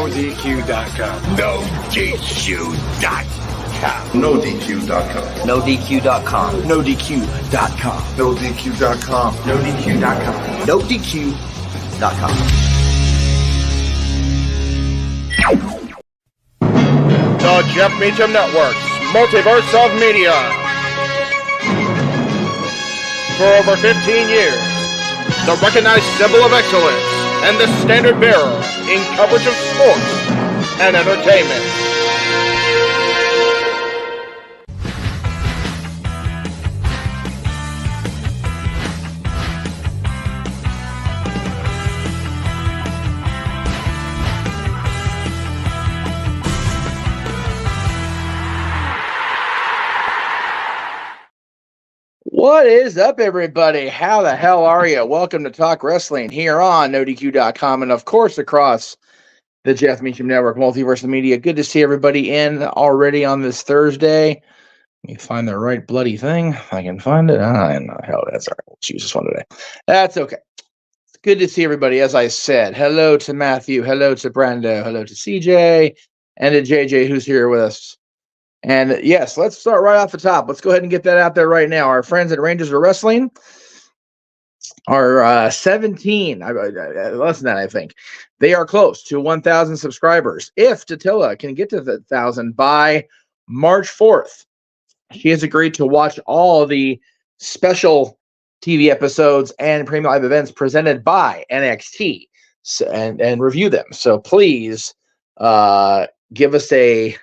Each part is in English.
NoDQ.com. NoDQ.com. NoDQ.com. NoDQ.com. NoDQ.com. NoDQ.com. NoDQ.com. NoDQ.com. The Jeff Meacham Network's Multiverse of Media. For over 15 years, the recognized symbol of excellence and the standard bearer in coverage of sports and entertainment. What is up, everybody? How the hell are you? Welcome to Talk Wrestling here on NoDQ.com and, of course, across the Jeff Meacham Network, Multiverse of Media. Good to see everybody in already on this Thursday. Let me find the right bloody thing. If I can find it. I know. Hell, that's all right. Let's use this one today. That's okay. It's good to see everybody. As I said, hello to Matthew. Hello to Brando. Hello to CJ. And to JJ, who's here with us. And yes, let's start right off the top. Let's go ahead and get that out there right now. Our friends at Rangers of Wrestling are 17, less than that, I think. They are close to 1,000 subscribers. If Tatilla can get to the 1,000 by March 4th, she has agreed to watch all the special TV episodes and premium live events presented by NXT and review them. So please, give us a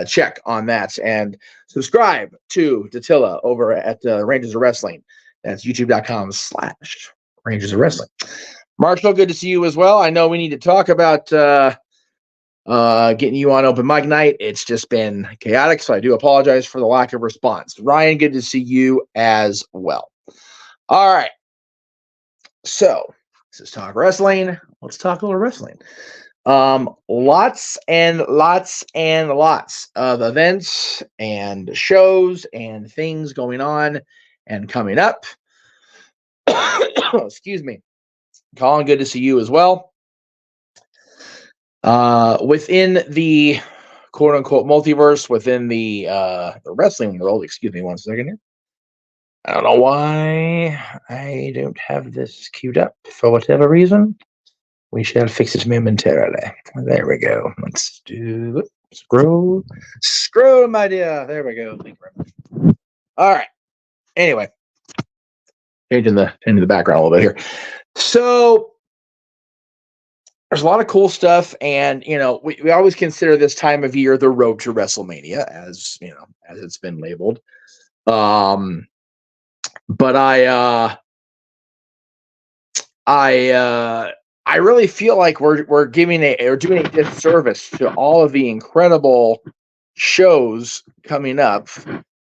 check on that and subscribe to Tatilla over at Rangers of Wrestling. That's youtube.com/Rangers of Wrestling. Marshall, good to see you as well. I know we need to talk about getting you on open mic night. It's just been chaotic, so I do apologize for the lack of response. Ryan, good to see you as well. All right. So this is Talk Wrestling. Let's talk a little wrestling. Lots and lots of events and shows and things going on and coming up. Excuse me. Colin, good to see you as well. Within the quote unquote multiverse, within the wrestling world, excuse me one second here. I don't know why I don't have this queued up for whatever reason. We shall fix it momentarily. There we go. Let's do it. Scroll, my dear. There we go. Thank you very much. All right. Anyway, changing the background a little bit here. So there's a lot of cool stuff, and we always consider this time of year the road to WrestleMania, as it's been labeled. But I really feel like we're doing a disservice to all of the incredible shows coming up.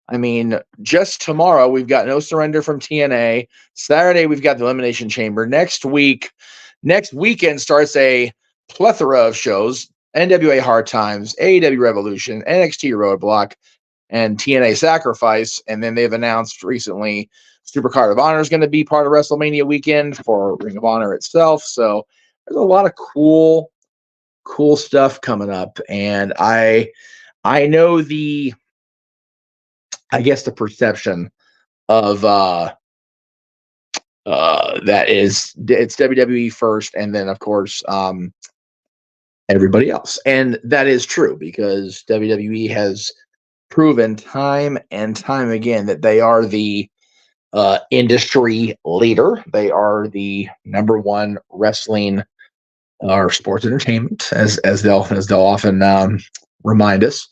I mean, just tomorrow we've got No Surrender from TNA. Saturday we've got the Elimination Chamber. Next weekend starts a plethora of shows: NWA Hard Times, AEW Revolution, NXT Roadblock, and TNA Sacrifice. And then they've announced recently Supercard of Honor is going to be part of WrestleMania weekend for Ring of Honor itself. So there's a lot of cool stuff coming up. And I know the perception of that is it's WWE first, and then of course everybody else. And that is true, because WWE has proven time and time again that they are the industry leader. They are the number one wrestling or sports entertainment, as they'll often remind us,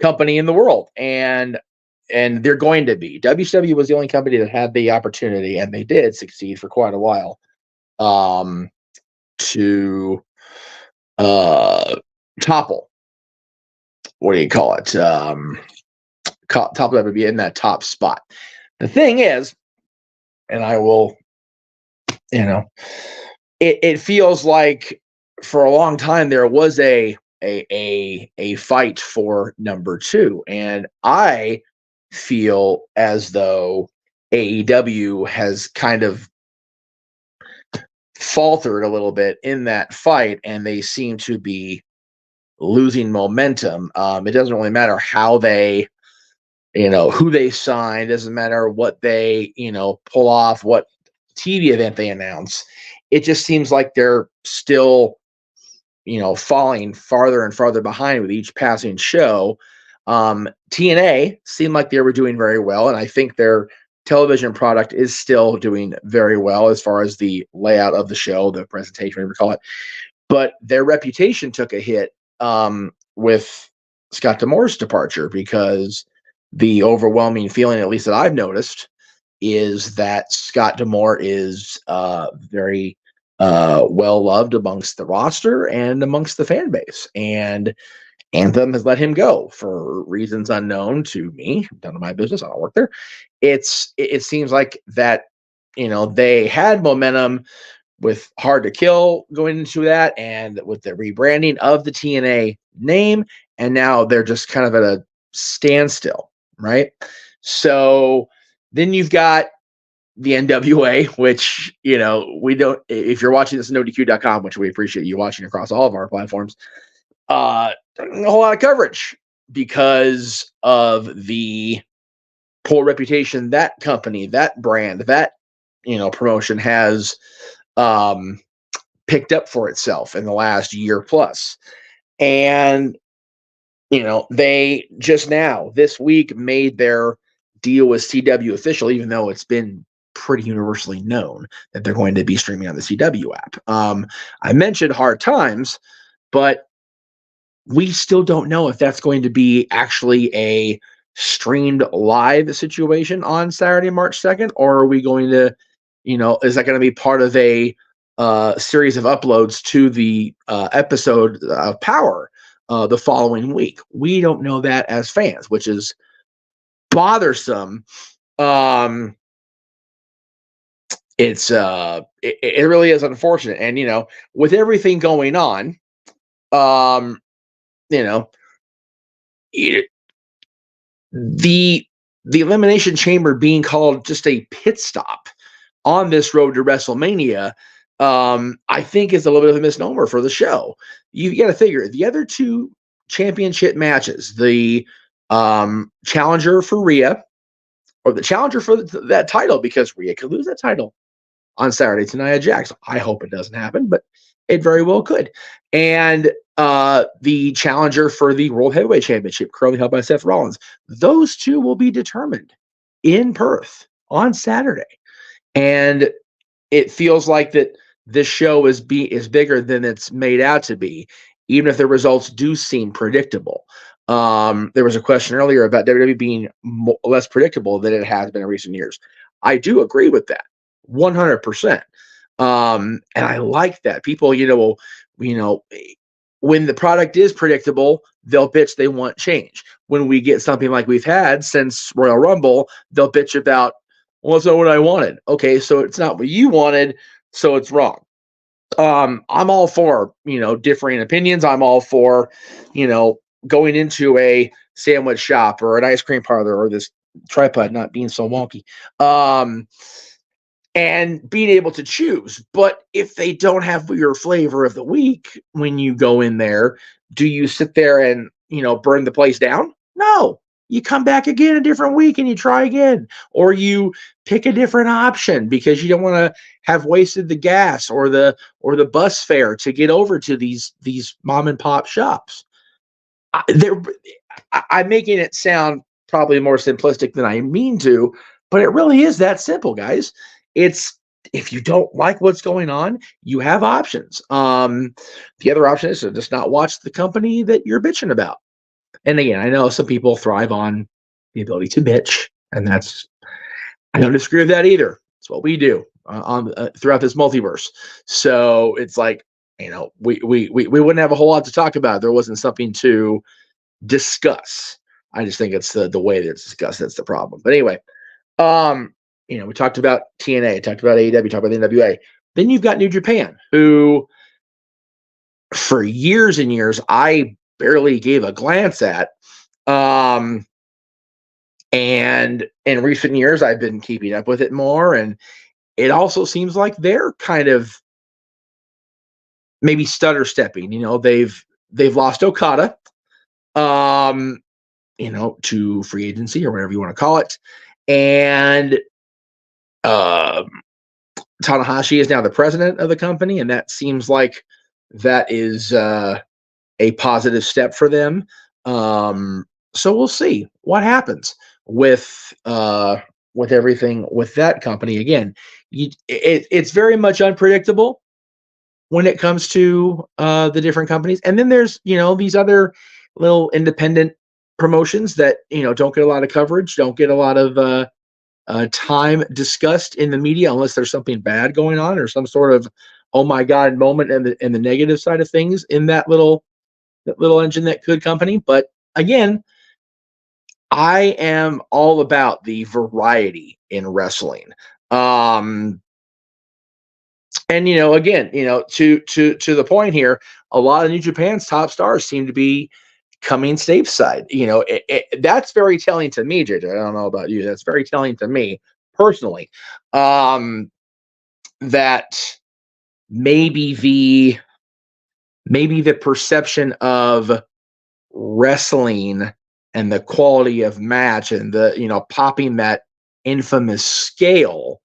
company in the world, and they're going to be. WCW was the only company that had the opportunity, and they did succeed for quite a while, to topple. What do you call it? Topple ever be in that top spot. The thing is, and I will, it feels like for a long time there was a fight for number two, and I feel as though AEW has kind of faltered a little bit in that fight, and they seem to be losing momentum. It doesn't really matter how they, who they sign. Doesn't matter what they, pull off, what TV event they announce. It just seems like they're still, falling farther and farther behind with each passing show. TNA seemed like they were doing very well, and I think their television product is still doing very well as far as the layout of the show, the presentation, whatever you call it. But their reputation took a hit with Scott D'Amore's departure, because the overwhelming feeling, at least that I've noticed, is that Scott D'Amore is very well loved amongst the roster and amongst the fan base. And Anthem has let him go for reasons unknown to me. None of my business. I don't work there. It seems like that, they had momentum with Hard to Kill going into that, and with the rebranding of the TNA name, and now they're just kind of at a standstill, right? So then you've got the NWA, which, we don't, if you're watching this on NoDQ.com, which we appreciate you watching across all of our platforms, a whole lot of coverage because of the poor reputation that company, that brand, that, promotion has picked up for itself in the last year plus. And, they just now this week made their deal with CW official, even though it's been pretty universally known that they're going to be streaming on the CW app. I mentioned Hard Times, but we still don't know if that's going to be actually a streamed live situation on Saturday, March 2nd, or are we going to, is that going to be part of a series of uploads to the episode of Power the following week? We don't know that as fans, which is bothersome. It really is unfortunate. And, with everything going on, the Elimination Chamber being called just a pit stop on this road to WrestleMania, I think is a little bit of a misnomer for the show. You got to figure the other two championship matches, the challenger for Rhea, or the challenger for that title, because Rhea could lose that title on Saturday to Nia Jax. I hope it doesn't happen, but it very well could. And the challenger for the World Heavyweight Championship, currently held by Seth Rollins. Those two will be determined in Perth on Saturday. And it feels like that this show is bigger than it's made out to be, even if the results do seem predictable. There was a question earlier about WWE being less predictable than it has been in recent years. I do agree with that 100%. And I like that. People, when the product is predictable, they'll bitch they want change. When we get something like we've had since Royal Rumble, they'll bitch about, well, it's not what I wanted. Okay, so it's not what you wanted, so it's wrong. I'm all for, differing opinions. I'm all for, going into a sandwich shop or an ice cream parlor, or this tripod not being so wonky, and being able to choose. But if they don't have your flavor of the week when you go in there, do you sit there and, burn the place down? No. You come back again a different week and you try again, or you pick a different option because you don't want to have wasted the gas or the bus fare to get over to these mom and pop shops. I'm making it sound probably more simplistic than I mean to, but it really is that simple, guys. It's, if you don't like what's going on, you have options. The other option is to just not watch the company that you're bitching about. And again, I know some people thrive on the ability to bitch, and I don't disagree with that either. It's what we do throughout this multiverse. So it's like, we wouldn't have a whole lot to talk about if there wasn't something to discuss. I just think it's the way that it's discussed that's the problem. But anyway, we talked about TNA, talked about AEW, talked about the NWA. Then you've got New Japan, who for years and years I barely gave a glance at. And in recent years, I've been keeping up with it more. And it also seems like they're kind of maybe stutter stepping. They've they've lost Okada, to free agency or whatever you want to call it. And Tanahashi is now the president of the company, and that seems like that is a positive step for them. So we'll see what happens with everything with that company. Again, it's very much unpredictable when it comes to the different companies. And then there's these other little independent promotions that don't get a lot of coverage, don't get a lot of time discussed in the media unless there's something bad going on or some sort of oh my god moment in the negative side of things in that little engine that could company. But again, I am all about the variety in wrestling. And again, to the point here, a lot of New Japan's top stars seem to be coming stateside. That's very telling to me, JJ. I don't know about you. That's very telling to me personally. That maybe the perception of wrestling and the quality of match and the popping that infamous scale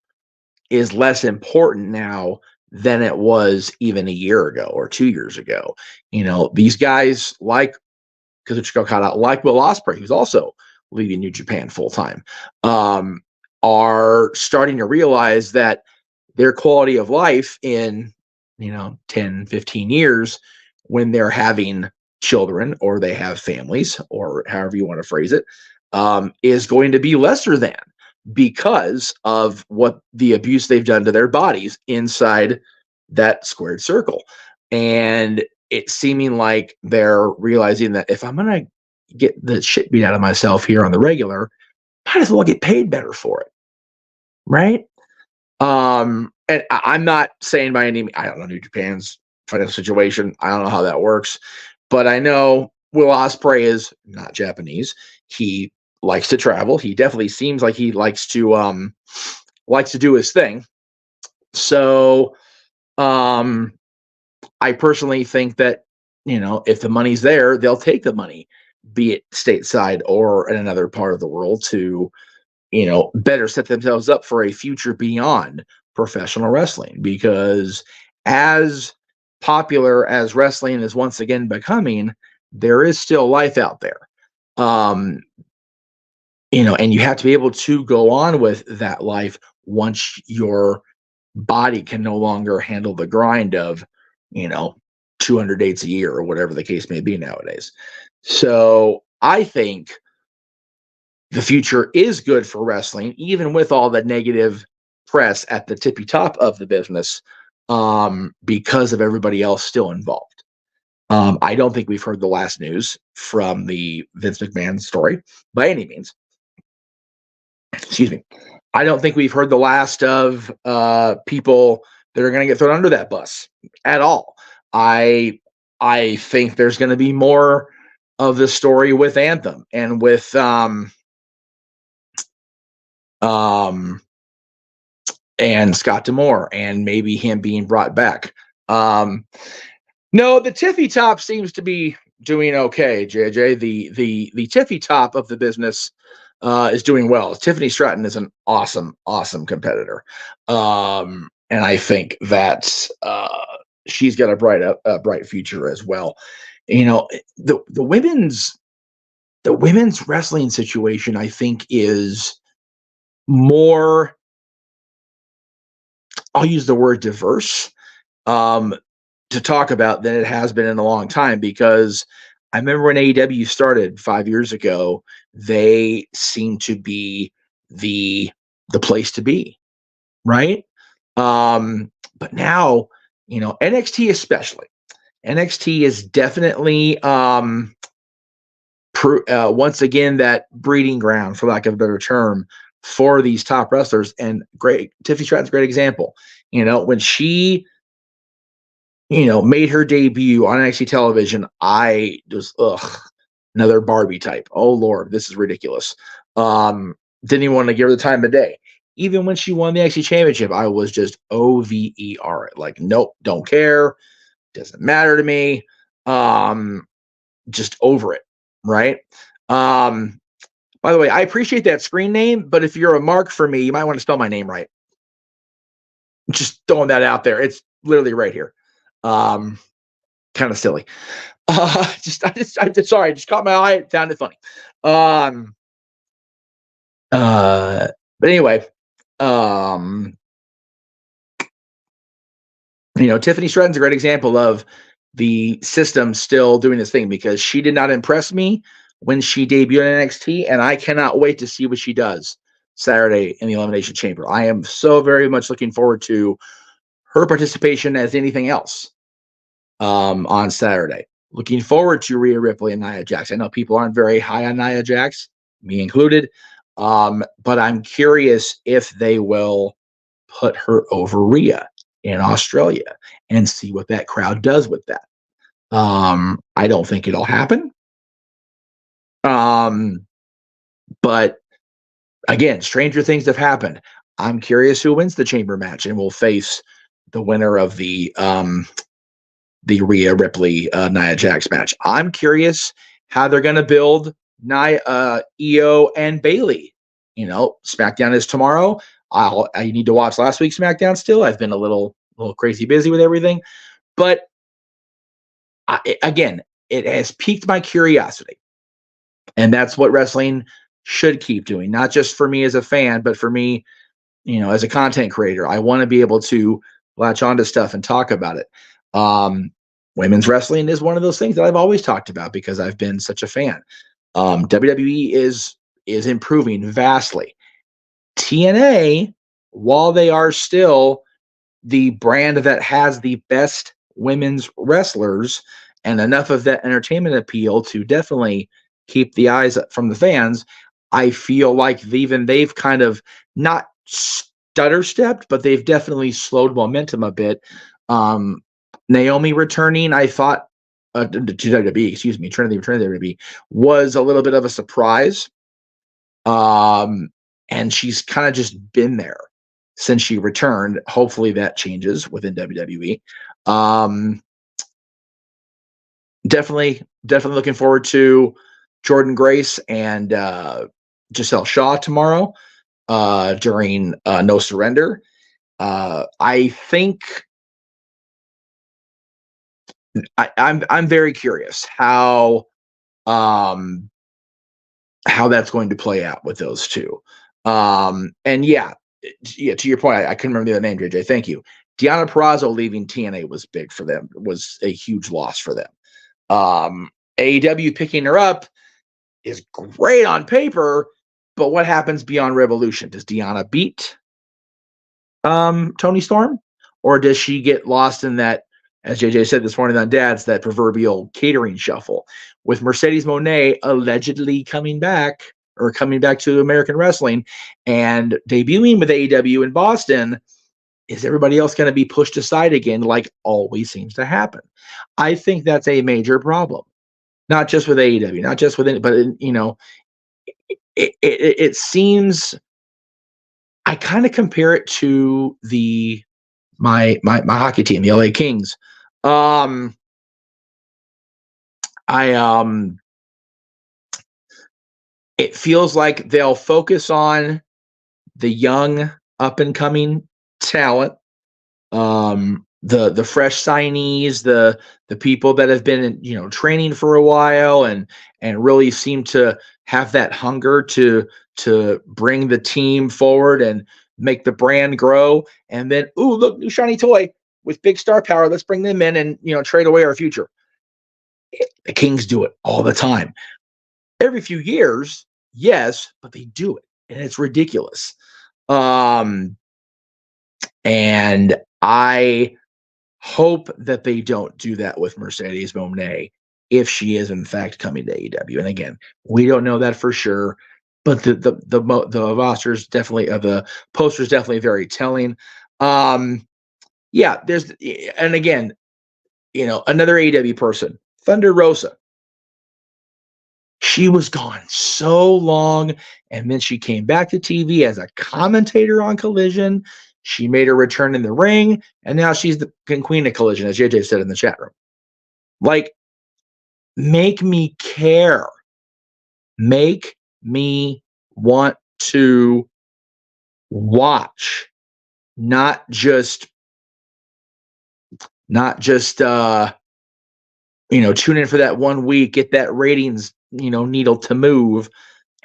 is less important now than it was even a year ago or 2 years ago. These guys like Kazuchika Okada, like Will Ospreay, who's also leading New Japan full time, are starting to realize that their quality of life in 10, 15 years, when they're having children or they have families or however you want to phrase it, is going to be lesser than, because of what the abuse they've done to their bodies inside that squared circle. And it's seeming like they're realizing that if I'm going to get the shit beat out of myself here on the regular, might as well get paid better for it. Right? And I'm not saying by any means, I don't know New Japan's financial situation. I don't know how that works, but I know Will Ospreay is not Japanese. He likes to travel. He definitely seems like he likes to do his thing. So, I personally think that, if the money's there, they'll take the money, be it stateside or in another part of the world, to, better set themselves up for a future beyond professional wrestling. Because as popular as wrestling is once again becoming, there is still life out there. And you have to be able to go on with that life once your body can no longer handle the grind of, 200 dates a year or whatever the case may be nowadays. So I think the future is good for wrestling, even with all the negative press at the tippy top of the business, because of everybody else still involved. I don't think we've heard the last news from the Vince McMahon story by any means. Excuse me. I don't think we've heard the last of people that are going to get thrown under that bus at all. I think there's going to be more of the story with Anthem and with and Scott D'Amore, and maybe him being brought back. No, the Tiffy Top seems to be doing okay, JJ. The Tiffy Top of the business is doing well. Tiffany Stratton is an awesome competitor. And I think that she's got a bright future as well. The women's wrestling situation, I think, is more, I'll use the word diverse, to talk about than it has been in a long time. Because I remember when AEW started 5 years ago, they seemed to be the place to be, right? But now, NXT especially. NXT is definitely once again that breeding ground, for lack of a better term, for these top wrestlers. And Tiffany Stratton's a great example. When she made her debut on NXT television, I just, another Barbie type. Oh Lord, this is ridiculous. Didn't even want to give her the time of day. Even when she won the NXT championship, I was just OVER it. Like, nope, don't care. Doesn't matter to me. Just over it, right? By the way, I appreciate that screen name, but if you're a mark for me, you might want to spell my name right. Just throwing that out there. It's literally right here. Kind of silly. I just sorry, it just caught my eye. It sounded funny. But anyway, Tiffany Stratton's a great example of the system still doing this thing, because she did not impress me when she debuted in NXT, and I cannot wait to see what she does Saturday in the Elimination Chamber. I am so very much looking forward to her participation as anything else on Saturday. Looking forward to Rhea Ripley and Nia Jax. I know people aren't very high on Nia Jax, me included, but I'm curious if they will put her over Rhea in Australia and see what that crowd does with that. I don't think it'll happen. But again, stranger things have happened. I'm curious who wins the chamber match and will face the winner of the Rhea Ripley Nia Jax match. I'm curious how they're going to build Io and Bayley. SmackDown is tomorrow. I need to watch last week's SmackDown still. I've been a little crazy busy with everything, but again, it has piqued my curiosity, and that's what wrestling should keep doing. Not just for me as a fan, but for me, as a content creator. I want to be able to latch onto stuff and talk about it. Women's wrestling is one of those things that I've always talked about because I've been such a fan. WWE is improving vastly. TNA, while they are still the brand that has the best women's wrestlers and enough of that entertainment appeal to definitely keep the eyes from the fans, I feel like they've kind of not stutter stepped, but they've definitely slowed momentum a bit. Naomi returning, I thought, to WWE, excuse me, Trinity returning to WWE was a little bit of a surprise. And she's kind of just been there since she returned. Hopefully that changes within WWE. Definitely looking forward to Jordan Grace and Giselle Shaw tomorrow during No Surrender. I think I'm very curious how that's going to play out with those two. And yeah, to your point, I couldn't remember the other name, JJ. Thank you. Deonna Purrazzo leaving TNA was big for them. Was a huge loss for them. AEW picking her up is great on paper, but what happens beyond Revolution? Does Deonna beat Toni Storm, or does she get lost in that, as JJ said this morning on Dad's, that proverbial catering shuffle with Mercedes Moné allegedly coming back to American wrestling and debuting with AEW in Boston? Is everybody else going to be pushed aside again, like always seems to happen? I think that's a major problem, not just with AEW, not just with it, but it seems. I kind of compare it to my hockey team, the LA Kings. It feels like they'll focus on the young up and coming talent, the fresh signees, the people that have been training for a while and really seem to have that hunger to bring the team forward and make the brand grow. And then, ooh, look, new shiny toy with big star power. Let's bring them in and trade away our future. The Kings do it all the time. Every few years, yes, but they do it, and it's ridiculous. And I hope that they don't do that with Mercedes Moné if she is in fact coming to AEW. And again, we don't know that for sure, but the rosters definitely, the posters definitely very telling. Yeah, and again, another AEW person, Thunder Rosa. She was gone so long, and then she came back to TV as a commentator on Collision. She made her return in the ring, and now she's the queen of Collision, as JJ said in the chat room. Like, make me care. Make me want to watch, not just tune in for that 1 week, get that ratings, needle to move,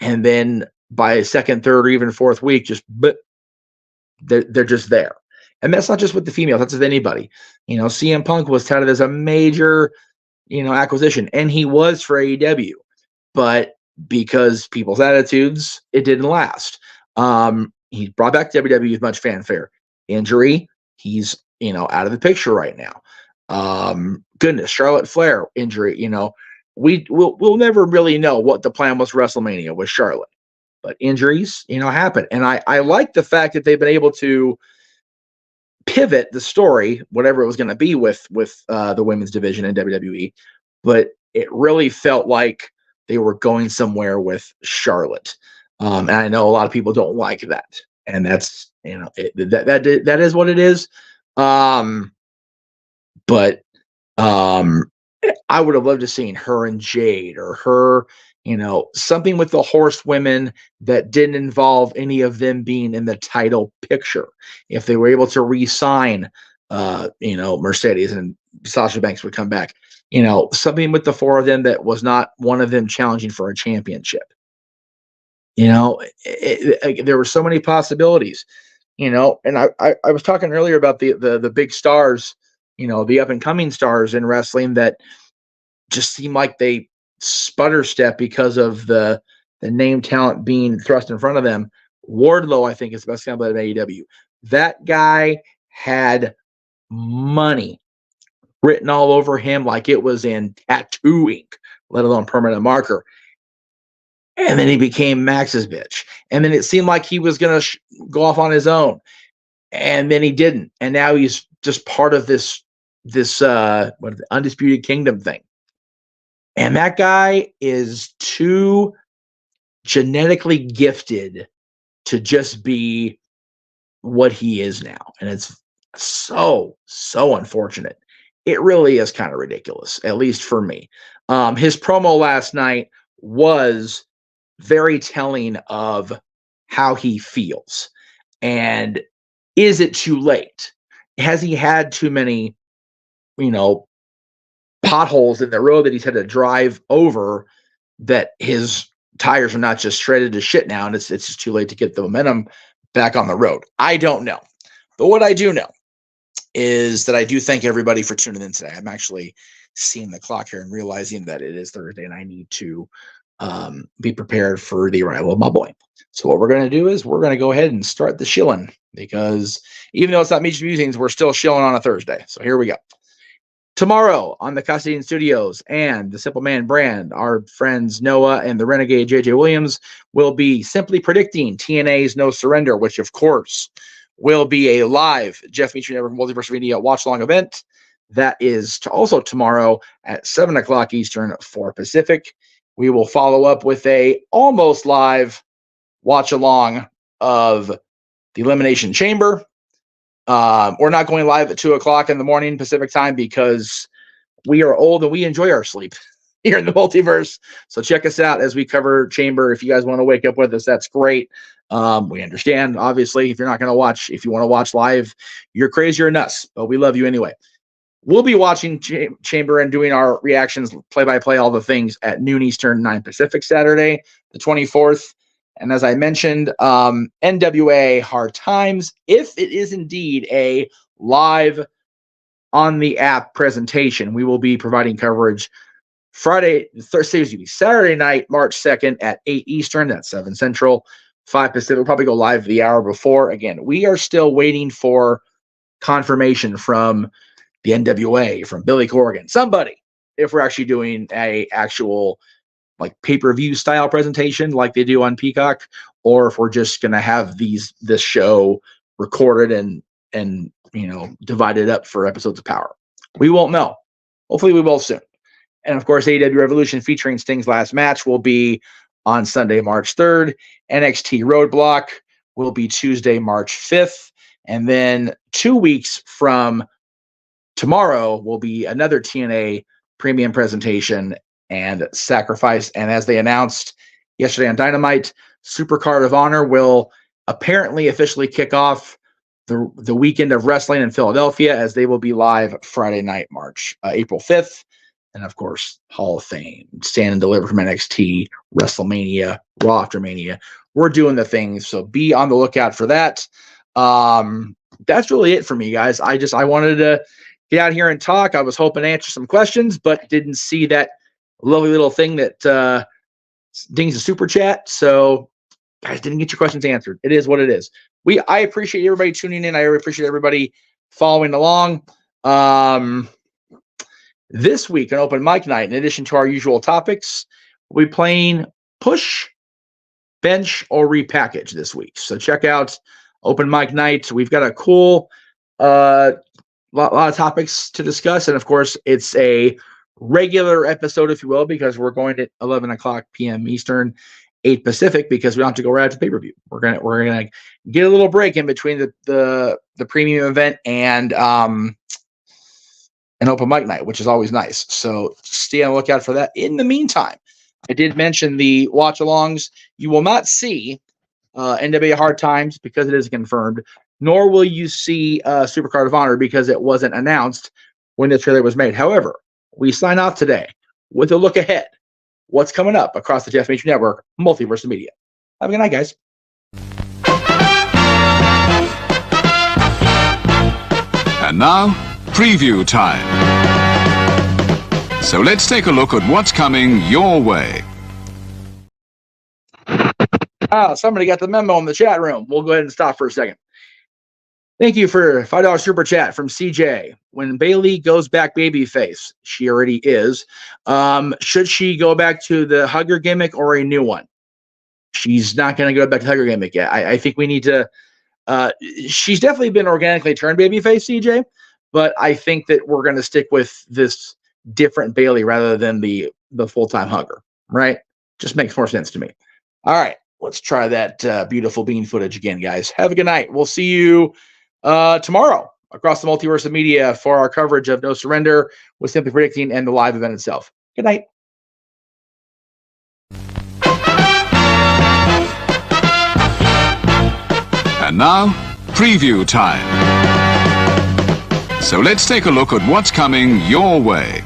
and then by second, third, or even fourth week, they're just there. And that's not just with the females, that's with anybody. CM Punk was touted as a major, acquisition, and he was for AEW, but because people's attitudes, it didn't last. He brought back WWE with much fanfare. Injury, he's out of the picture right now. Goodness, Charlotte Flair injury. We'll never really know what the plan was for WrestleMania with Charlotte, but injuries, happen. And I like the fact that they've been able to pivot the story, whatever it was going to be with the women's division in WWE, but it really felt like they were going somewhere with Charlotte. And I know a lot of people don't like that, and that's that is what it is. But I would have loved to seen her and Jade, or her, something with the horsewomen that didn't involve any of them being in the title picture. If they were able to re-sign, Mercedes, and Sasha Banks would come back, something with the four of them that was not one of them challenging for a championship. There were so many possibilities, and I was talking earlier about the big stars, the up and coming stars in wrestling that just seem like they sputter step because of the name talent being thrust in front of them. Wardlow, I think, is the best example of AEW. That guy had money written all over him like it was in tattoo ink, let alone permanent marker. And then he became Max's bitch. And then it seemed like he was going to go off on his own. And then he didn't. And now he's just part of this Undisputed Kingdom thing. And that guy is too genetically gifted to just be what he is now. And it's so unfortunate. It really is kind of ridiculous, at least for me. His promo last night was very telling of how he feels. And is it too late? Has he had too many, potholes in the road that he's had to drive over, that his tires are not just shredded to shit now, and it's just too late to get the momentum back on the road? I don't know. But what I do know is that I do thank everybody for tuning in today. I'm actually seeing the clock here and realizing that it is Thursday, and I need to be prepared for the arrival of my boy. So what we're going to do is we're going to go ahead and start the shilling, because even though it's not Meacham Musings, we're still shilling on a Thursday. So here we go. Tomorrow on the Custodian Studios and the Simple Man brand, our friends Noah and the Renegade JJ Williams will be simply predicting TNA's No Surrender, which of course will be a live Jeff Meacham Network Multiverse Media watch-along event. That is also tomorrow at 7 o'clock Eastern, 4 Pacific. We will follow up with a almost live watch-along of the Elimination Chamber. We're not going live at 2 o'clock in the morning Pacific time because we are old and we enjoy our sleep here in the multiverse. So check us out as we cover Chamber. If you guys want to wake up with us, that's great. We understand, obviously, if you're not going to watch, if you want to watch live, you're crazy or nuts, but we love you anyway. We'll be watching Chamber and doing our reactions, play-by-play, all the things at noon Eastern, 9 Pacific, Saturday, the 24th. And as I mentioned, NWA Hard Times, if it is indeed a live on the app presentation, we will be providing coverage Saturday night, March 2nd at 8 Eastern, that's 7 Central, 5 Pacific. We'll probably go live the hour before. Again, we are still waiting for confirmation from the NWA, from Billy Corgan, somebody, if we're actually doing a actual like pay-per-view style presentation like they do on Peacock, or if we're just going to have this show recorded and divided up for episodes of Power. We won't know. Hopefully we will soon. And of course, AEW Revolution featuring Sting's last match will be on Sunday, March 3rd. NXT Roadblock will be Tuesday, March 5th. And then 2 weeks from tomorrow will be another TNA premium presentation, and sacrifice. And as they announced yesterday on Dynamite, Supercard of Honor will apparently officially kick off the weekend of wrestling in Philadelphia, as they will be live Friday night, April 5th. And of course, Hall of Fame, Stand and Deliver from NXT, WrestleMania, Raw after Mania. We're doing the things, so be on the lookout for that. That's really it for me, guys. I wanted to get out here and talk. I was hoping to answer some questions, but didn't see that lovely little thing that dings a super chat. So, guys, didn't get your questions answered. It is what it is. I appreciate everybody tuning in. I appreciate everybody following along. This week on Open Mic Night, in addition to our usual topics, we'll be playing Push, Bench, or Repackage this week. So check out Open Mic Night. We've got a cool lot of topics to discuss. And of course, it's a regular episode, if you will, because we're going at 11 o'clock p.m. Eastern, 8 Pacific, because we don't have to go right out to the pay-per-view. We're gonna get a little break in between the premium event and an Open Mic Night, which is always nice. So stay on the lookout for that. In the meantime, I did mention the watch-alongs. You will not see NWA Hard Times because it is confirmed, nor will you see Supercard of Honor because it wasn't announced when the trailer was made. However, we sign off today with a look ahead. What's coming up across the Jeff Meacham Network, Multiverse of Media. Have a good night, guys. And now, preview time. So let's take a look at what's coming your way. Somebody got the memo in the chat room. We'll go ahead and stop for a second. Thank you for $5 super chat from CJ. When Bayley goes back babyface, she already is. Should she go back to the hugger gimmick or a new one? She's not going to go back to the hugger gimmick yet. I think we need to. She's definitely been organically turned babyface, CJ, but I think that we're going to stick with this different Bayley rather than the full-time hugger, right? Just makes more sense to me. All right, let's try that beautiful bean footage again, guys. Have a good night. We'll see you tomorrow across the Multiverse of Media for our coverage of No Surrender with Simply Predicting and the live event itself. Good night. And now, preview time. So let's take a look at what's coming your way.